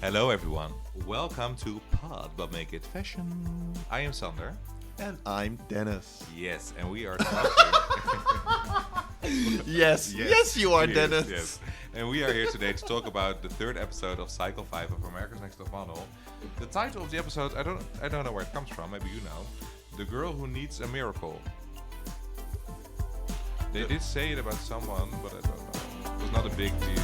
Hello everyone, welcome to Pod But Make It Fashion. I am Sander. And I'm Dennis. Yes, and we are talking... Yes, you are Dennis. Yes. And we are here today to talk about the third episode of Cycle 5 of America's Next Top Model. The title of the episode, I don't know where it comes from, maybe you know. The Girl Who Needs a Miracle. They did say it about someone, but I don't know. It was not a big deal.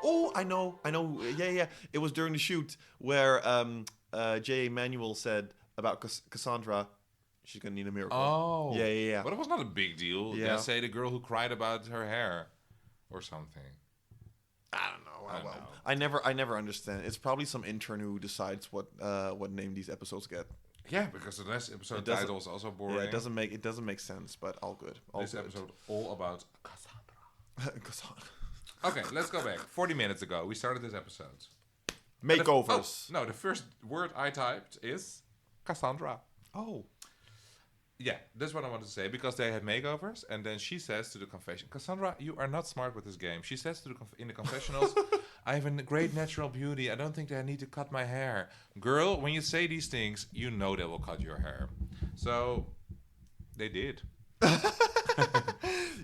Oh, I know. Yeah. It was during the shoot where J. Manuel said about Cassandra, she's gonna need a miracle. Oh. Yeah. But it was not a big deal. Yeah. They say the girl who cried about her hair or something. I don't know. I never understand. It's probably some intern who decides what name these episodes get. Yeah, because the last episode title is also boring. Yeah, it doesn't make sense, but all good. This episode all about Cassandra. Cassandra. Okay, let's go back. 40 minutes ago, we started this episode. Makeovers. No, the first word I typed is Cassandra. Oh. Yeah, that's what I wanted to say, because they had makeovers, and then she says to the confession, Cassandra, you are not smart with this game. She says to in the confessionals, I have a great natural beauty. I don't think that I need to cut my hair. Girl, when you say these things, you know they will cut your hair. So, they did.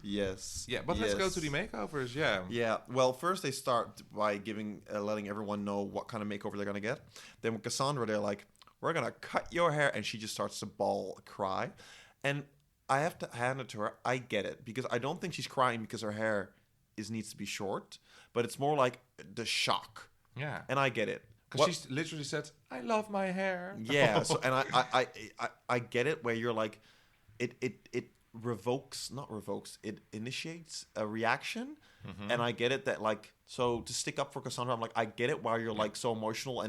Yes. Yeah, but let's go to the makeovers, yeah. Yeah, well, first they start by letting everyone know what kind of makeover they're going to get. Then with Cassandra, they're like, we're going to cut your hair. And she just starts to cry. And I have to hand it to her. I get it. Because I don't think she's crying because her hair needs to be short. But it's more like the shock. Yeah. And I get it. Because she literally said, I love my hair. Yeah, so and I get it where you're like, it initiates a reaction. Mm-hmm. And I get it that like, so to stick up for Cassandra, I'm like, I get it why you're like so emotional.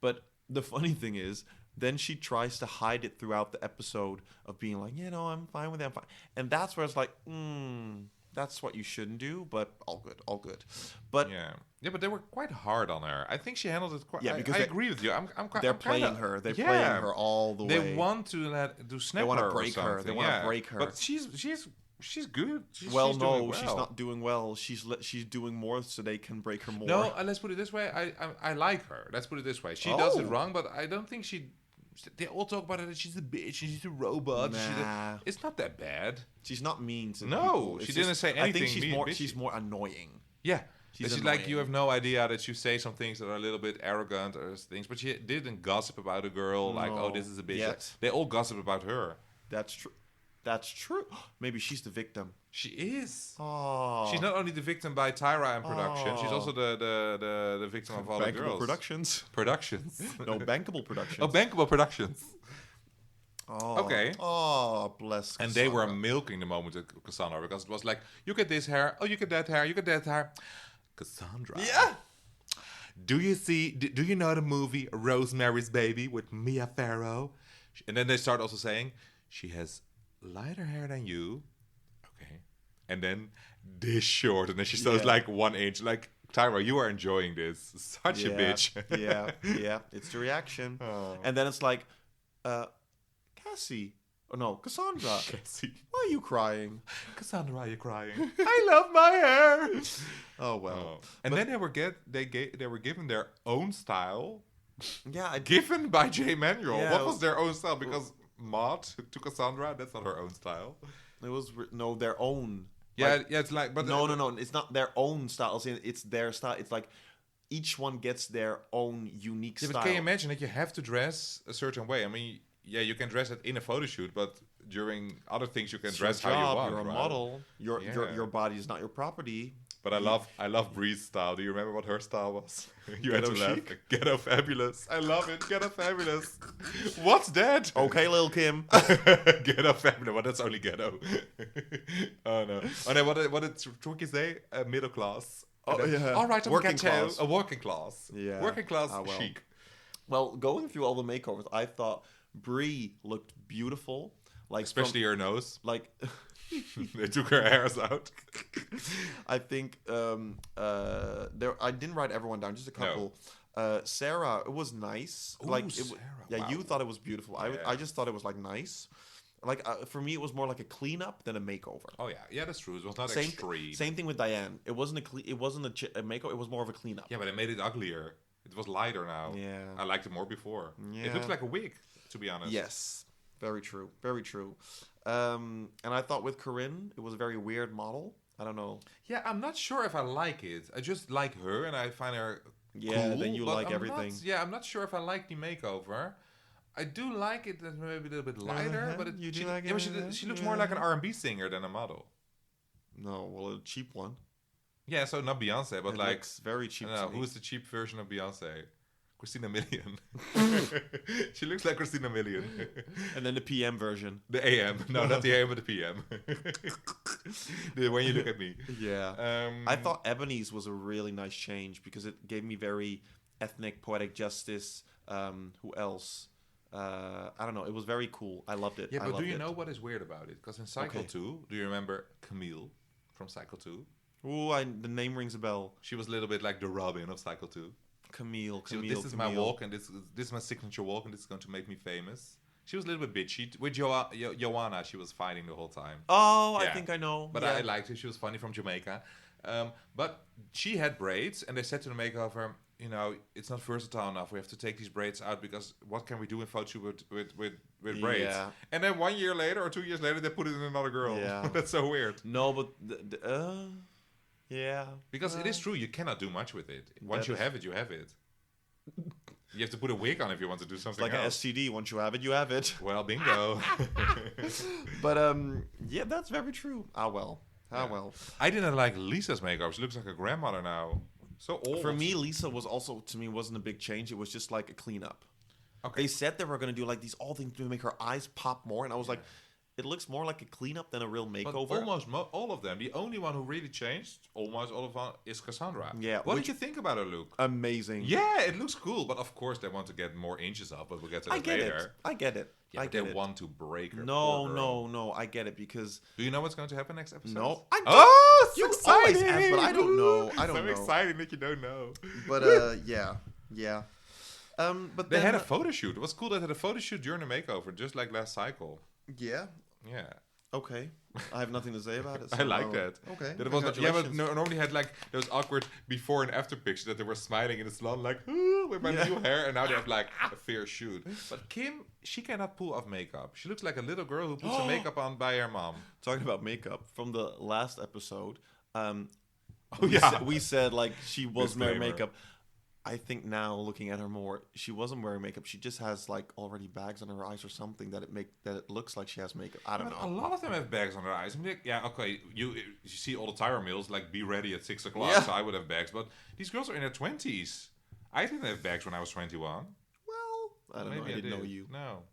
But the funny thing is, then she tries to hide it throughout the episode of being like, I'm fine with it, I'm fine. And that's where it's like, that's what you shouldn't do, but all good. But yeah, but they were quite hard on her. I think she handled it quite. Yeah, because I agree with you. They're playing her. They're playing her all the way. They want to snap her. They want to break her. They want to break her. But she's good. She's doing well. She's not doing well. She's doing more so they can break her more. No, let's put it this way. I like her. Let's put it this way. She does it wrong, but I don't think she. They all talk about it that she's a bitch, she's a robot. Nah. It's not that bad. She's not mean to No, people. she didn't say anything. I think she's more annoying. Yeah. She's like, you have no idea that you say some things that are a little bit arrogant or things, but she didn't gossip about a girl like, oh, this is a bitch. Yet. They all gossip about her. That's true. Maybe she's the victim. She is. Oh. She's not only the victim by Tyra in production, she's also the victim of all the girls. Productions. No, Bankable Productions. Oh, Bankable Productions. Oh. Okay. Oh, bless Cassandra. And they were milking the moment with Cassandra because it was like, you get this hair, oh, you get that hair, you get that hair. Cassandra. Yeah. Do you know the movie Rosemary's Baby with Mia Farrow? And then they start also saying, she has lighter hair than you. Okay. And then this short. And then she shows like 1 inch. Like, Tyra, you are enjoying this. Such a bitch. Yeah. It's the reaction. Oh. And then it's like, Cassie. Oh, no, Cassandra. Cassie. Why are you crying? Cassandra, why are you crying? I love my hair. Oh, well. And then they were given their own style. Yeah. Given by J. Manuel. Yeah, what was their own style? Because Maud to Cassandra, that's not her own style. It was their own. Yeah, it's like, but no, it's not their own style. It's their style. It's like each one gets their own unique style. But can you imagine that you have to dress a certain way? I mean, yeah, you can dress it in a photo shoot, but during other things you can dress how you want. You're a model. Your body is not your property. But I love Bree's style. Do you remember what her style was? You had Ghetto to laugh. chic? Ghetto Fabulous. I love it. Ghetto Fabulous. What's that? Okay, Lil Kim. Ghetto Fabulous. Well, that's only ghetto. Oh no. Oh no. What did Twinkie say? Middle class. Oh yeah. All right, working class. A working class. Yeah. Working class well. chic. Well, going through all the makeovers, I thought Bree looked beautiful. Like especially her nose. Like they took her hairs out. I think I didn't write everyone down, just a couple. Sarah, it was nice. Ooh, Like, Sarah, yeah, wow. you thought it was beautiful. Yeah. I just thought it was like nice. Like for me, it was more like a cleanup than a makeover. Oh yeah, that's true. It was not Same extreme. same thing with Diane. It wasn't a makeover. It was more of a cleanup. Yeah, but it made it uglier. It was lighter now. Yeah. I liked it more before. Yeah. It looks like a wig, to be honest. Yes, very true. Very true. And I thought with Corinne, it was a very weird model. I don't know. Yeah, I'm not sure if I like it. I just like her, and I find her Yeah, cool, then you but like I'm everything. I'm not sure if I like the makeover. I do like it maybe a little bit lighter, but You do she, like yeah, it, but she looks yeah. more like an R&B singer than a model. No, well, a cheap one. Yeah, so not Beyonce, but It like looks very cheap. I don't know, to me. who's the cheap version of Beyonce? Christina Milian. She looks like Christina Milian. And then the PM version. The AM. No, not the AM, but the PM. When you look at me. Yeah. I thought Ebony's was a really nice change because it gave me very ethnic, poetic justice. Who else? I don't know. It was very cool. I loved it. Yeah, I but do loved you it. know what is weird about it? Because in Cycle Okay. 2, do you remember Camille from Cycle 2? Ooh, the name rings a bell. She was a little bit like the Robin of Cycle 2. Camille. This is my walk, and this is my signature walk, and this is going to make me famous. She was a little bit bitchy. With Joanna, she was fighting the whole time. Oh, Yeah. I think I know. But yeah. I liked her. She was funny from Jamaica. But she had braids, and they said to the makeover, you know, it's not versatile enough. We have to take these braids out because what can we do in photoshoot with braids? Yeah. And then 1 year later or 2 years later, they put it in another girl. Yeah. That's so weird. No, but yeah. Because it is true, you cannot do much with it. Once That you is- have it, you have it. You have to put a wig on if you want to do It's something like an else. STD. Once you have it, you have it. Well, bingo. But yeah, that's very true. Well. Well. I didn't like Lisa's makeup. She looks like a grandmother now. So old. For me, Lisa was also, to me, wasn't a big change. It was just like a cleanup. Okay. They said they were going to do like these all things to make her eyes pop more, and I was like, it looks more like a cleanup than a real But makeover. almost all of them. The only one who really changed, almost all of them, is Cassandra. Yeah, What which- did you think about her look? Amazing. Yeah, it looks cool, but of course they want to get more inches up, but we'll get to that I get later. it. I get it. Yeah, I but they get it. want to break her. No, poor girl. no. I get it because Do you know what's going to happen next episode? no. Oh, You so always exciting! ask, but I don't know. I don't so know. exciting that you don't know. But yeah. But They then, had a photo shoot. It was cool that they had a photo shoot during the makeover, just like last cycle. yeah. Yeah. Okay. I have nothing to say about it. I like that. Okay. That it was yeah, but Congratulations. normally had like those awkward before and after pictures that they were smiling in the salon like "Ooh," with my new hair, and now they have like a fair shoot. But Kim, she cannot pull off makeup. She looks like a little girl who puts her makeup on by her mom. Talking about makeup from the last episode, Yeah. we said like she was wearing Disclaimer. makeup. I think now looking at her more, she wasn't wearing makeup. She just has like already bags on her eyes or something that it looks like she has makeup. I don't But know. a lot of them have bags on their eyes. I mean, like, yeah, okay. You see all the Tyra meals like be ready at 6 o'clock. Yeah. So I would have bags, but these girls are in their 20s. I didn't have bags when I was 21. Well, I don't know. I didn't know you. No.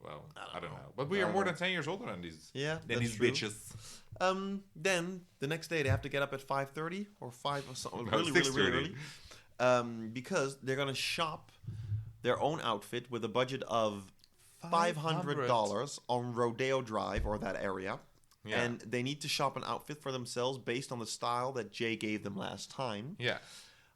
Well, I don't know. know. But we I are don't more know. than 10 years older than these. Yeah, Than that's these true. bitches. Then the next day they have to get up at 5:30 or 5 or something. No, Really, really 6:30. early. Because they're gonna shop their own outfit with a budget of $500 on Rodeo Drive or that area. Yeah. And they need to shop an outfit for themselves based on the style that Jay gave them last time. Yeah.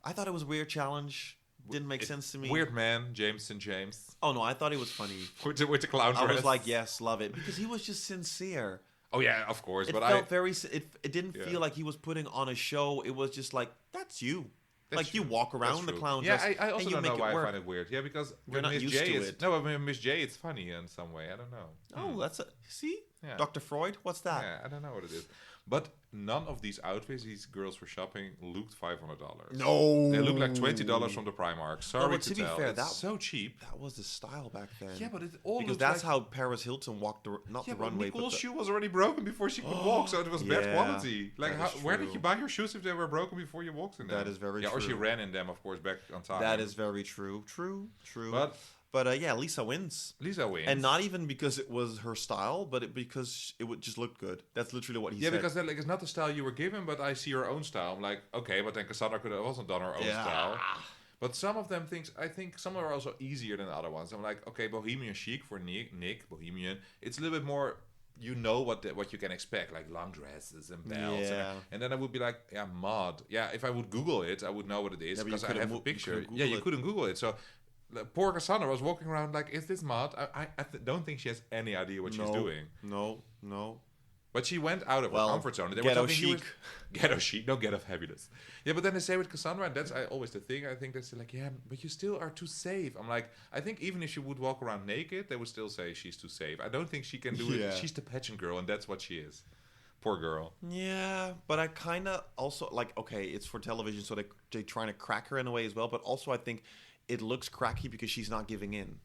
I thought it was a weird challenge. Didn't make sense to me. Weird man, Jameson James. Oh no, I thought it was funny. With the clown dress. I was like, yes, love it, because he was just sincere. Oh, yeah, of course. It but felt very. It didn't Yeah. feel like he was putting on a show. It was just like, that's you. That's Like you true. walk around That's the true. clown Yeah, dress. I also and you don't make know why it I work. find it weird. Yeah, because You're with not Miss used J, to it's, it. no, but with Miss J, it's funny in some way. I don't know. Oh, that's a see, Yeah. Dr. Freud. What's that? Yeah, I don't know what it is. But none of these outfits these girls were shopping looked $500. No, They look like $20 from the Primark. Sorry but to to be tell. fair, it's that- so cheap. That was the style back then. Yeah, but it all because looks that's like, how Paris Hilton walked the not Yeah, the but runway. Nicole's but shoe was already broken before she could walk, so it was bad Yeah, quality. Like, that is where did true. you buy your shoes if they were broken before you walked in them? That is very Yeah, or she true. ran in them, of course, back on time. that is very true. True. But Yeah, Lisa wins. Lisa wins. And not even because it was her style, but because it would just look good. That's literally what he Yeah, said. because like, it's not the style you were given, but I see your own style. I'm like, okay, but then Cassandra could have also done her own style. But some of them things, I think some are also easier than other ones. I'm like, okay, Bohemian Chic for Nick, Bohemian. It's a little bit more you know what you can expect, like long dresses and belts. Yeah. And then I would be like, yeah, mod. Yeah, if I would Google it, I would know what it is Yeah, but because you I couldn't have a picture. Google Yeah, you it. couldn't Google it. So poor Cassandra was walking around like, is this mod? Don't think she has any idea what she's doing. No. But she went out of her comfort zone. They Ghetto were chic. Ghetto chic, no Ghetto Fabulous. Yeah, but then they say with Cassandra, and that's always the thing. I think they're still like, yeah, but you still are too safe. I'm like, I think even if she would walk around naked, they would still say she's too safe. I don't think she can do it. She's the pageant girl, and that's what she is. Poor girl. Yeah, but I kind of also like, okay, it's for television, so they're trying to crack her in a way as well. But also, I think it looks cracky because she's not giving in.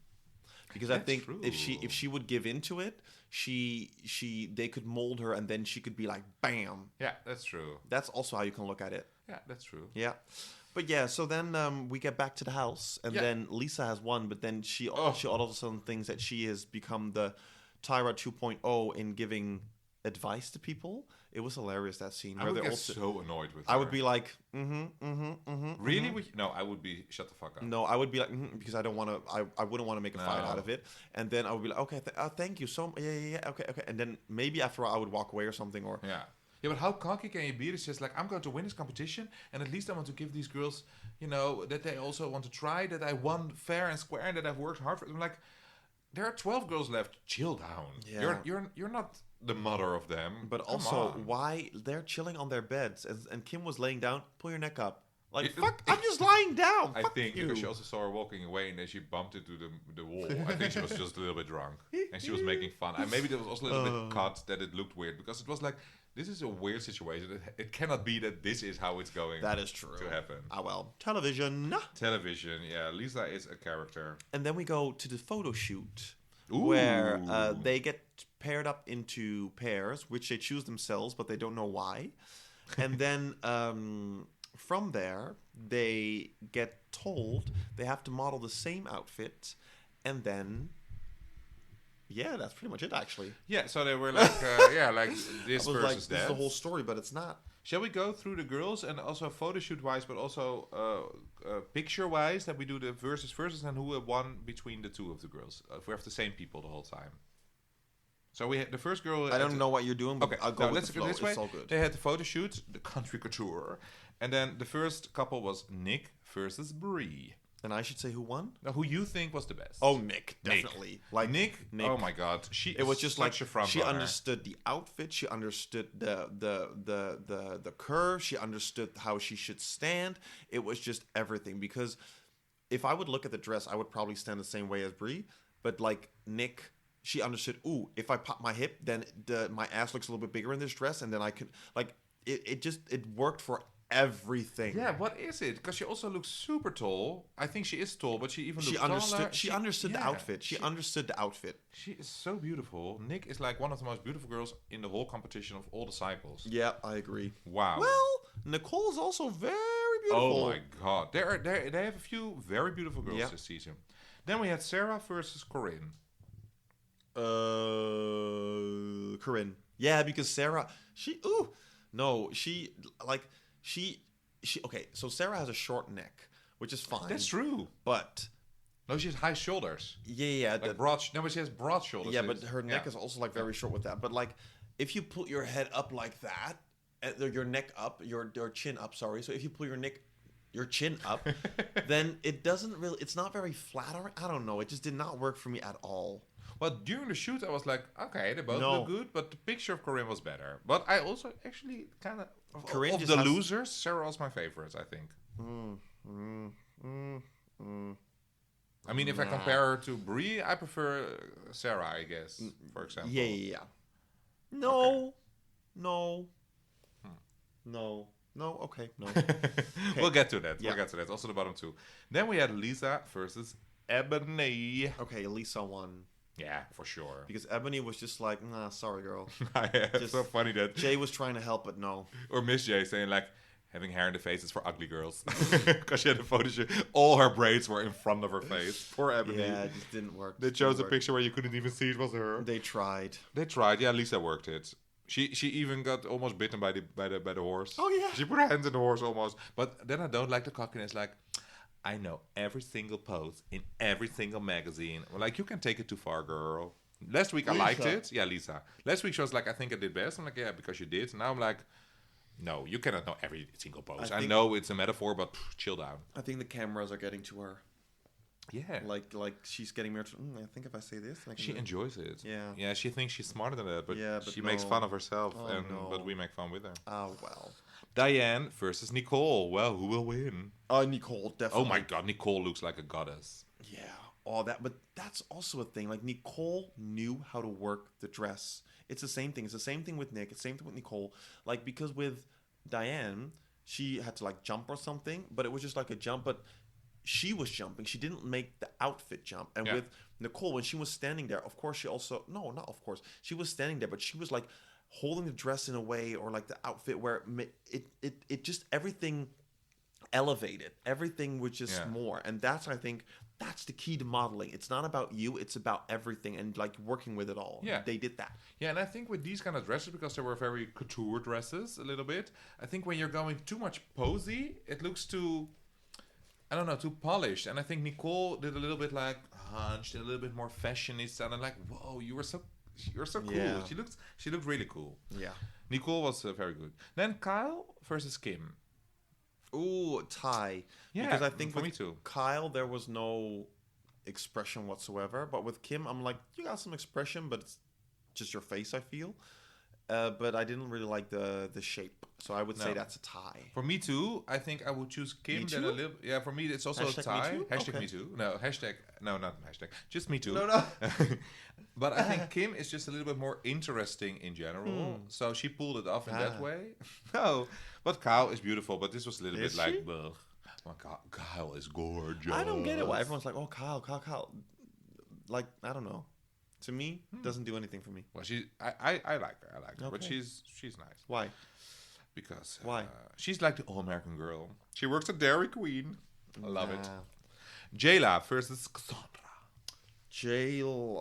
Because I think true. if she would give into it, they could mold her, and then she could be like, bam. Yeah, that's true. That's also how you can look at it. Yeah, that's true. Yeah. But yeah, so then we get back to the house, and then Lisa has won, but then she all of a sudden thinks that she has become the Tyra 2.0 in giving advice to people. It was hilarious, that scene. I would get so annoyed with her. I would be like, Really? No, I would be, shut the fuck up. No, I would be like, because I don't want to, I wouldn't want to make a fight out of it. And then I would be like, okay, thank you so much. Yeah, okay. And then maybe after I would walk away or something, or... Yeah, but how cocky can you be? It's just like, I'm going to win this competition, and at least I want to give these girls, that they also want to try, that I won fair and square, and that I've worked hard for it. I'm like, there are 12 girls left. Chill down. Yeah. You're not the mother of them. But Come also, on. why they're chilling on their beds, and Kim was laying down, pull your neck up. Like, fuck, I'm just lying down. I Fuck think you. because she also saw her walking away, and then she bumped into the wall. I think she was just a little bit drunk, and she was making fun. And maybe there was also a little bit cut that it looked weird, because it was like, this is a weird situation. It cannot be that this is how it's going. That is true. To happen. Ah, well. Television. Television, yeah. Lisa is a character. And then we go to the photo shoot, Ooh. where they get paired up into pairs, which they choose themselves, but they don't know why. And then from there, they get told they have to model the same outfit, and then... Yeah, that's pretty much it, actually. Yeah, so they were like, like this versus like, this that. is the whole story, but it's not. Shall we go through the girls, and also photo shoot wise, but also picture wise, that we do the versus and who won between the two of the girls? If we have the same people the whole time. So we had the first girl. I don't know what you're doing, but okay, I'll go with let's the flow. this way. It's all good. They had the photo shoot, the country couture, and then the first couple was Nick versus Brie. And I should say who won? Now, who you think was the best? Oh, Nick, definitely. Like Nick. Oh my God, It was just like a front she runner. understood the outfit. She understood the curve. She understood how she should stand. It was just everything. Because if I would look at the dress, I would probably stand the same way as Brie. But like Nick, she understood. Ooh, if I pop my hip, then my ass looks a little bit bigger in this dress, and then I can like it worked for everything. Yeah, what is it? Because she also looks super tall. I think she is tall, but she even looks taller. She understood the outfit. She understood the outfit. She is so beautiful. Nick is like one of the most beautiful girls in the whole competition of all the cycles. Yeah, I agree. Wow. Well, Nicole is also very beautiful. Oh my God. They have a few very beautiful girls this season. Then we had Sarah versus Corinne. Corinne. Yeah, because Sarah, okay, so Sarah has a short neck, which is fine. That's true. But no, she has high shoulders. Yeah. Like broad. No, but she has broad shoulders. Yeah, but her neck is also like very short with that. But like, if you put your head up like that, your neck up, your chin up. Sorry. So if you pull your chin up, then it's not very flattering. I don't know. It just did not work for me at all. Well, during the shoot, I was like, okay, they both look good, but the picture of Corinne was better. But I also actually kind of... Of the losers, Sarah was my favorite, I think. I mean, if I compare her to Brie, I prefer Sarah, I guess, for example. Yeah. No. Okay, no. We'll get to that. We'll get to that. Also the bottom two. Then we had Lisa versus Ebony. Okay, Lisa won. Yeah, for sure. Because Ebony was just like, nah, sorry, girl. It's so funny that... Jay was trying to help, but no. Or Miss J saying like, having hair in the face is for ugly girls. Because she had a photo shoot. All her braids were in front of her face. Poor Ebony. Yeah, it just didn't work. They chose a picture where you couldn't even see it was her. They tried. Yeah, Lisa worked it. She even got almost bitten by the horse. Oh, yeah. She put her hands in the horse almost. But then I don't like the cockiness. Like, I know every single post in every single magazine. Well, like, you can take it too far, girl. Last week I Lisa. liked it. Yeah, Lisa. Last week she was like, I think I did best. I'm like, yeah, because you did. And now I'm like, no, you cannot know every single pose. I know it's a metaphor, but chill down. I think the cameras are getting to her. Yeah. Like she's getting more. I think if I say this, I can She enjoys it. Yeah. Yeah, she thinks she's smarter than that, but, but she makes no. fun of herself, Oh, no. but we make fun with her. Oh well. Diane versus Nicole. Well, who will win? Nicole, definitely. Oh my god, Nicole looks like a goddess. Yeah. All that, but that's also a thing. Like Nicole knew how to work the dress. It's the same thing. It's the same thing with Nick. It's the same thing with Nicole. Like because with Diane, she had to like jump or something, but it was just like a jump. But she was jumping. She didn't make the outfit jump. And with Nicole, when she was standing there, of course, she also not of course. She was standing there, but she was like holding the dress in a way, or like the outfit where it just everything elevated. Everything was just more, and that's I think. That's the key to modeling. It's not about you. It's about everything and like working with it all. Yeah. They did that. Yeah, and I think with these kind of dresses, because they were very couture dresses a little bit, I think when you're going too much posy, it looks too, I don't know, too polished. And I think Nicole did a little bit like hunched, a little bit more fashionista, and I'm like, whoa, you're so cool. Yeah. She looked really cool. Yeah. Nicole was very good. Then Kyle versus Kim. Ooh, tie. Yeah, because I think for with me too. Kyle there was no expression whatsoever, but with Kim I'm like, you got some expression, but it's just your face. I feel, but I didn't really like the shape, so I would say that's a tie. For me too, I think I would choose Kim. Me Then too? a little. Yeah, for me it's also Hashtag a tie. me too? Hashtag Okay. me too. No hashtag. No, not hashtag. Just me too. No. But I think Kim is just a little bit more interesting in general. So she pulled it off in that way. No, but Kyle is beautiful. But this was a little Is bit she? like, ugh. Oh my God, Kyle is gorgeous. I don't get it. Why everyone's like, oh, Kyle. Like, I don't know. To me, doesn't do anything for me. Well, I like her. I like her. But Okay. she's nice. Why? Because Why? she's like the all-American girl. She works at Dairy Queen. I love it. Nah. Jayla versus Cassandra. Jail.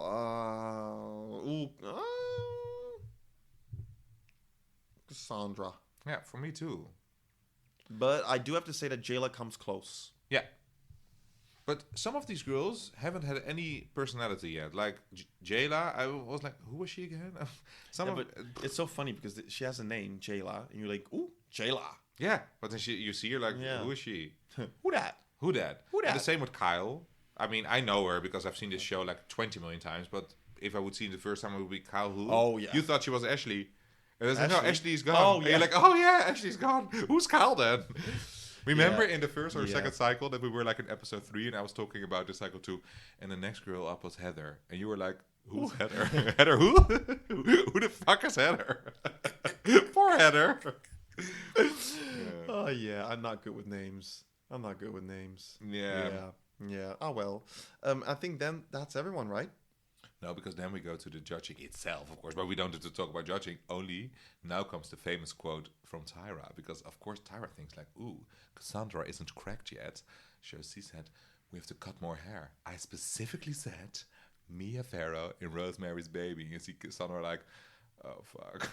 Cassandra. Yeah, for me too. But I do have to say that Jayla comes close. Yeah. But some of these girls haven't had any personality yet. Like Jayla, I was like, who was she again? But it's so funny because she has a name, Jayla, and you're like, ooh, Jayla. Yeah, but then you see her like, Yeah. who is she? Who that? Who that? Who And dat? the same with Kyle. I mean, I know her because I've seen this show like 20 million times. But if I would see it the first time, it would be Kyle who? Oh, yeah. You thought she was Ashley. And I was like, no, Ashley? Ashley's gone. Oh, And yeah. you're like, oh yeah, Ashley's gone. Who's Kyle then? Remember Yeah. in the first or Yeah. second cycle that we were like in episode 3 and I was talking about the cycle 2 and the next girl up was Heather. And you were like, who's Heather? Heather who? Who the fuck is Heather? Poor Heather. Oh, yeah. I'm not good with names. Yeah. Oh, well. I think then that's everyone, right? No, because then we go to the judging itself, of course. But we don't have to talk about judging. Only now comes the famous quote from Tyra. Because, of course, Tyra thinks like, ooh, Cassandra isn't cracked yet. So she said, we have to cut more hair. I specifically said Mia Farrow in Rosemary's Baby. You see Cassandra like, oh, fuck.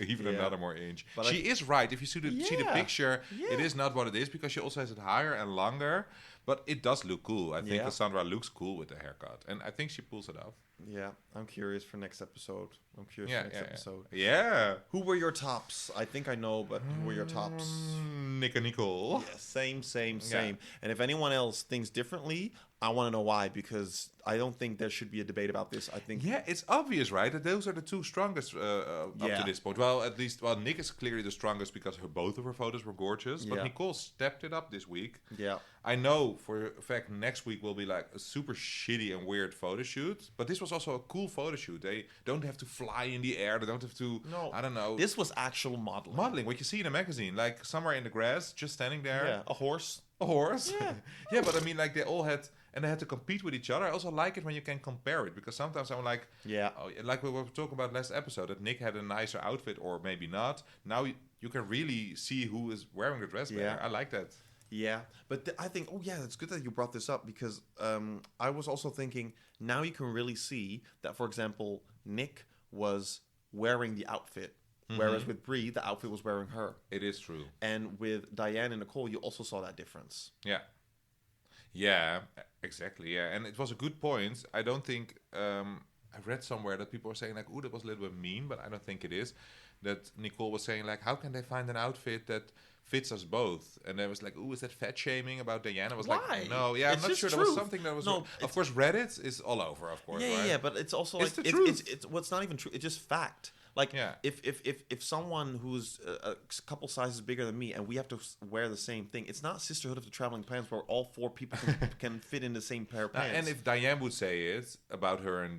Even another more inch. But she is right. If you see the Yeah. picture, Yeah. it is not what it is because she also has it higher and longer. But it does look cool. I think Yeah. Cassandra looks cool with the haircut. And I think she pulls it off. Yeah. I'm curious for next episode. Yeah. Yeah. Who were your tops? I think I know, but who were your tops? Nick and Nicole. Yeah, same. And if anyone else thinks differently, I want to know why, because I don't think there should be a debate about this. I think Yeah, it's obvious, right? That those are the two strongest up to Yeah. this point. Well, at least, Nick is clearly the strongest because both of her photos were gorgeous. But Yeah. Nicole stepped it up this week. Yeah. I know for a fact next week will be like a super shitty and weird photo shoot. But this was also a cool photo shoot. They don't have to fly in the air. They don't have to, No. I don't know, This was actual modeling. modeling. What you see in a magazine. Like somewhere in the grass, just standing there. Yeah, a horse. A horse. Yeah. Yeah, but I mean, like they all had, and they had to compete with each other. I also like it when you can compare it because sometimes I'm like, Yeah. oh, like we were talking about last episode, that Nick had a nicer outfit or maybe not. Now you can really see who is wearing the dress better. I like that. Yeah, but I think, it's good that you brought this up because I was also thinking now you can really see that, for example, Nick was wearing the outfit, whereas with Brie, the outfit was wearing her. It is true. And with Diane and Nicole, you also saw that difference. Yeah. Yeah, exactly. Yeah, and it was a good point. I don't think. I read somewhere that people were saying like, "Ooh, that was a little bit mean," but I don't think it is. That Nicole was saying like, "How can they find an outfit that fits us both?" And there was like, "Ooh, is that fat shaming about Diana?" I was Why? like, "No, yeah, It's I'm not just sure." There truth. was something that was. No, Of course, Reddit is all over, of course. Yeah, right? yeah, but it's also It's like the truth. it's what's not even true. It's just fact. Like Yeah. if someone who's a couple sizes bigger than me and we have to wear the same thing, it's not Sisterhood of the Traveling Pants where all 4 people can fit in the same pair of pants. And if Diane would say it about her and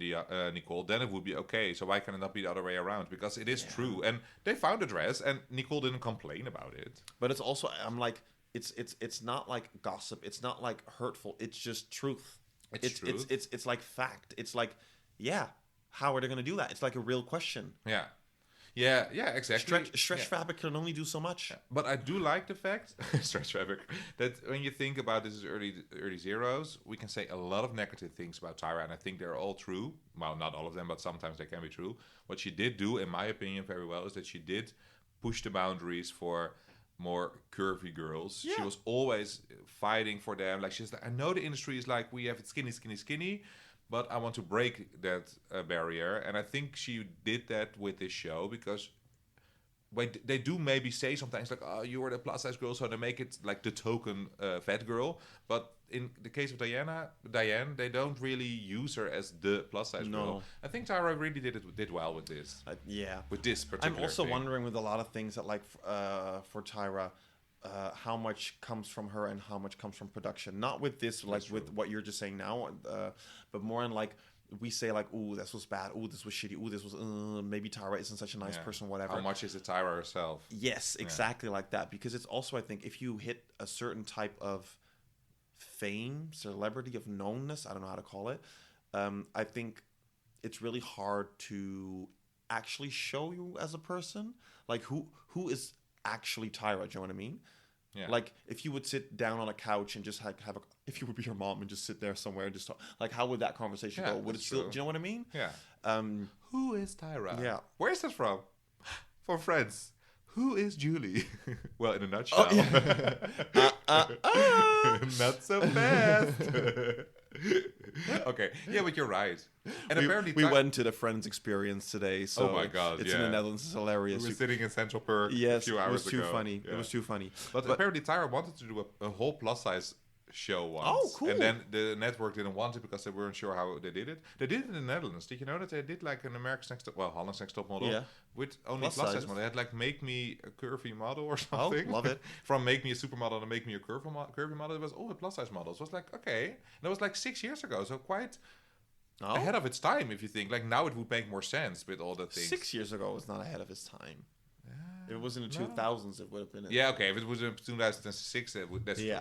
Nicole, then it would be okay. So why can it not be the other way around? Because it is true, and they found a dress, and Nicole didn't complain about it. But it's also I'm like it's not like gossip. It's not like hurtful. It's just truth. It's truth. It's like fact. It's like how are they going to do that? It's like a real question. Yeah, exactly. Stretch fabric can only do so much. But I do like the fact, stretch fabric, that when you think about this is early zeros, we can say a lot of negative things about Tyra, and I think they're all true. Well, not all of them, but sometimes they can be true. What she did do, in my opinion, very well, is that she did push the boundaries for more curvy girls. Yeah. She was always fighting for them. Like, she's like, I know the industry is like, we have it skinny, but I want to break that barrier. And I think she did that with this show because they do maybe say sometimes like, oh, you are the plus size girl, so they make it like the token fat girl. But in the case of Diane, they don't really use her as the plus size girl. I think Tyra really did well with this. With this particular I'm also thing. wondering with a lot of things that like for Tyra, how much comes from her and how much comes from production. Not with this, like with what you're just saying now, but more in like we say like, ooh, this was bad, ooh, this was shitty, ooh, this was maybe Tyra isn't such a nice person, whatever. How much is it Tyra herself? Yes, exactly like that. Because it's also, I think, if you hit a certain type of fame, celebrity, of knownness, I don't know how to call it, I think it's really hard to actually show you as a person. Like who is actually Tyra, do you know what I mean? Yeah. Like if you would sit down on a couch and just have if you would be your mom and just sit there somewhere and just talk, like how would that conversation go? Would it still, do you know what I mean? Yeah. Who is Tyra? Yeah. Where is that from? From Friends. Who is Julie? Well, in a nutshell. Not so fast. Okay. Yeah, but you're right. And apparently we went to the Friends experience today. So oh my God, it's in the Netherlands. It's hilarious. We were sitting in Central Perk a few hours ago. It was too funny. Yeah. It was too funny. But apparently Tyra wanted to do a whole plus size show once. Oh, cool. And then the network didn't want it because they weren't sure how they did it. They did it in the Netherlands. Did you know that they did like an America's Next Top, Holland's Next Top Model with only plus size model? They had like Make Me a Curvy Model or something. Oh, love it. From Make Me a Supermodel to Make Me a Curvy Model. It was all with plus size models. It was like, okay. And that was like 6 years ago. So quite ahead of its time, if you think. Like now it would make more sense with all the things. 6 years ago was not ahead of its time. If it was in the 2000s, it would have been. Yeah, okay. If it was in 2006, that's true.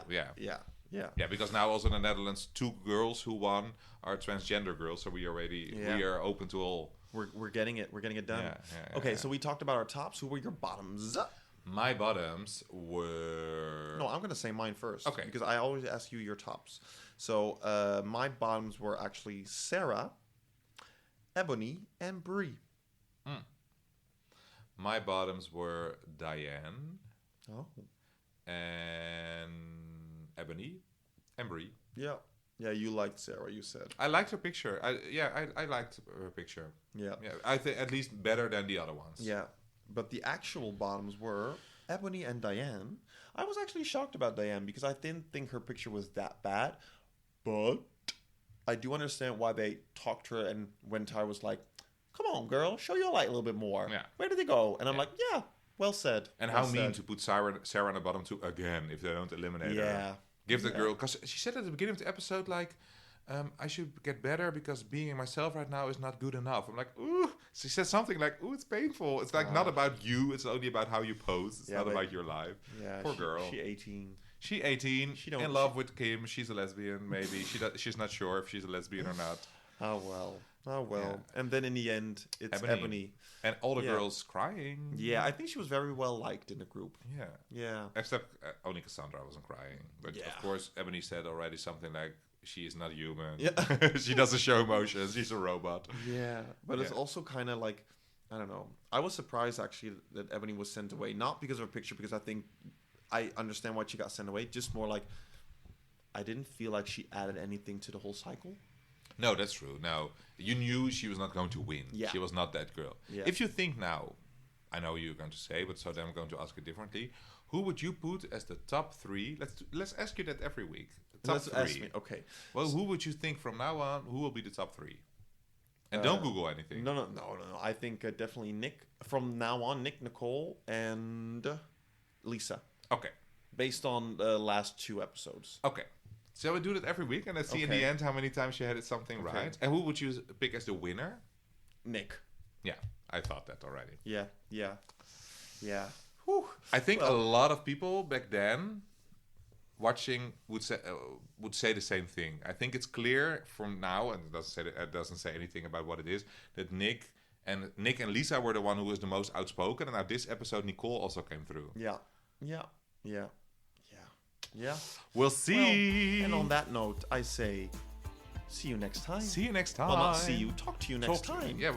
Yeah, because now also in the Netherlands, 2 girls who won are transgender girls, so we are open to all. We're getting it. We're getting it done. Okay, so we talked about our tops. Who were your bottoms? My bottoms were... No, I'm going to say mine first. Okay. Because I always ask you your tops. So my bottoms were actually Sarah, Ebony, and Brie. My bottoms were Diane. And Ebony and Brie. Yeah, you liked Sarah, you said. I liked her picture. I liked her picture. Yeah, I think at least better than the other ones. Yeah, but the actual bottoms were Ebony and Diane. I was actually shocked about Diane because I didn't think her picture was that bad, but I do understand why they talked to her and when Tyra was like, come on, girl, show your light a little bit more. Yeah. Where did they go? And I'm like, yeah, well said. And well how mean to put Sarah on the bottom too again if they don't eliminate her. Give the girl, because she said at the beginning of the episode, like, I should get better because being myself right now is not good enough. I'm like, ooh. She said something like, ooh, it's painful. It's like not about you. It's only about how you pose. It's not about your life. Yeah, poor girl. She's 18. She's 18. She in love with Kim. She's a lesbian. Maybe she's not sure if she's a lesbian or not. Oh well. Yeah. And then in the end, it's Ebony. And all the girls crying. Yeah, I think she was very well liked in the group. Yeah. Except only Cassandra wasn't crying. But of course, Ebony said already something like, she is not human. Yeah. She doesn't show emotions. She's a robot. Yeah. But it's also kind of like, I don't know. I was surprised actually that Ebony was sent away. Not because of her picture, because I think I understand why she got sent away. Just more like, I didn't feel like she added anything to the whole cycle. No, that's true. Now, you knew she was not going to win. Yeah. She was not that girl. Yeah. If you think now, I know you're going to say, but so then I'm going to ask it differently. Who would you put as the top 3? Let's ask you that every week. The top 3. Ask me. Okay. Well, who would you think from now on, who will be the top 3? And don't Google anything. No. I think definitely Nick. From now on, Nick, Nicole, and Lisa. Okay. Based on the last 2 episodes. Okay. So we do that every week, and let's see in the end how many times you had something right. And who would you pick as the winner? Nick. Yeah, I thought that already. Yeah. Whew. I think a lot of people back then watching would say the same thing. I think it's clear from now, and it doesn't say anything about what it is, that Nick and Lisa were the one who was the most outspoken, and now this episode Nicole also came through. Yeah. We'll see. Well, and on that note, I say, see you next time. See you next time. Well, not see you. Talk to you next time. Yeah,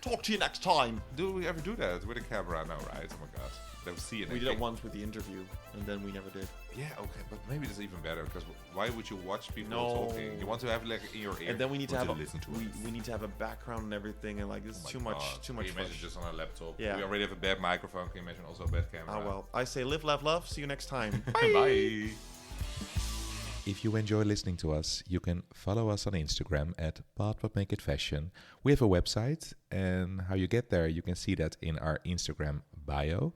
talk to you next time. Do we ever do that with a camera? No, right? Oh my god. Then we'll see you next We did it once with the interview, and then we never did. Yeah, okay, but maybe that's even better, because why would you watch people talking? You want to have like in your ear. And then we need to have we need to have a background and everything, and like this is too much. Can you imagine just on a laptop? Yeah. We already have a bad microphone. Can you imagine also a bad camera? Ah well, I say live, laugh, love. See you next time. Bye. If you enjoy listening to us, you can follow us on Instagram at Makeoverssssss. We have a website, and how you get there, you can see that in our Instagram bio.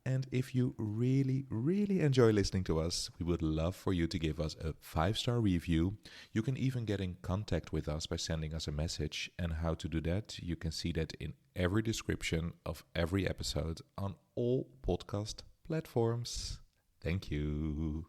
And if you really, really enjoy listening to us, we would love for you to give us a 5-star review. You can even get in contact with us by sending us a message. And how to do that, you can see that in every description of every episode on all podcast platforms. Thank you.